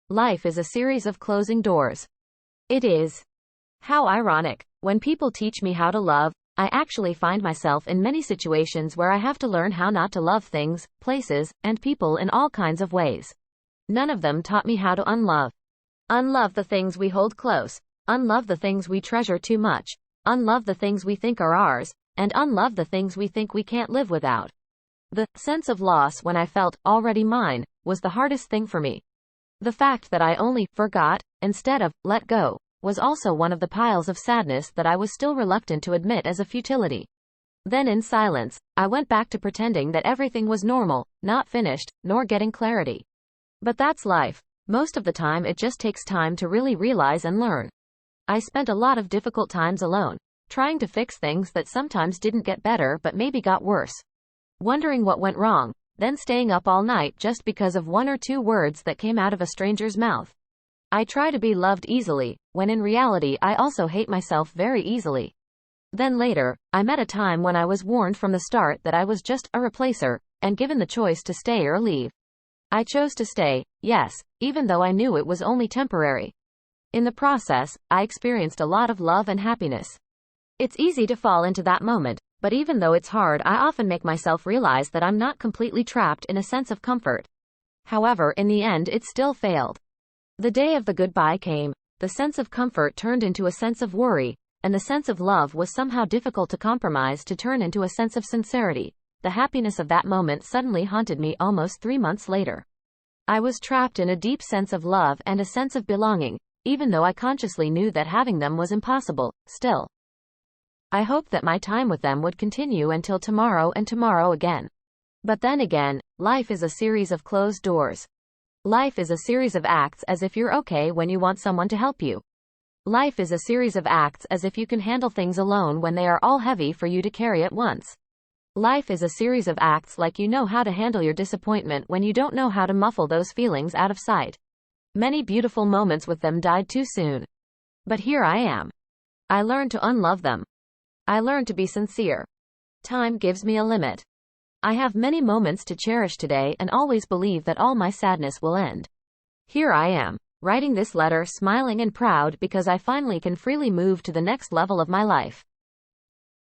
Life is a series of closing doors. It is. How ironic. When people teach me how to love, I actually find myself in many situations where I have to learn how not to love things, places, and people in all kinds of ways. None of them taught me how to unlove. Unlove the things we hold close. Unlove the things we treasure too much. Unlove the things we think are ours, and unlove the things we think we can't live without. The sense of loss when I felt already mine was the hardest thing for me. The fact that I only forgot instead of let go was also one of the piles of sadness that I was still reluctant to admit as a futility. Then in silence, I went back to pretending that everything was normal, not finished, nor getting clarity. But that's life. Most of the time it just takes time to really realize and learn. I spent a lot of difficult times alone, trying to fix things that sometimes didn't get better but maybe got worse. Wondering what went wrong, then staying up all night just because of one or two words that came out of a stranger's mouth. I try to be loved easily, when in reality I also hate myself very easily. Then later, I met a time when I was warned from the start that I was just a replacer, and given the choice to stay or leave. I chose to stay, yes, even though I knew it was only temporary. In the process, I experienced a lot of love and happiness. It's easy to fall into that moment, but even though it's hard, I often make myself realize that I'm not completely trapped in a sense of comfort. However, in the end it still failed. The day of the goodbye came. The sense of comfort turned into a sense of worry, and the sense of love was somehow difficult to compromise to turn into a sense of sincerity. The happiness of that moment suddenly haunted me almost 3 months later. I was trapped in a deep sense of love and a sense of belonging, even though I consciously knew that having them was impossible. Still, I hoped that my time with them would continue until tomorrow and tomorrow again. But then again, life is a series of closed doors. Life is a series of acts as if you're okay when you want someone to help you. Life is a series of acts as if you can handle things alone when they are all heavy for you to carry at once. Life is a series of acts like you know how to handle your disappointment when you don't know how to muffle those feelings out of sight. Many beautiful moments with them died too soon. But here I am. I learned to unlove them. I learned to be sincere. Time gives me a limit. I have many moments to cherish today and always believe that all my sadness will end. Here I am, writing this letter smiling and proud because I finally can freely move to the next level of my life.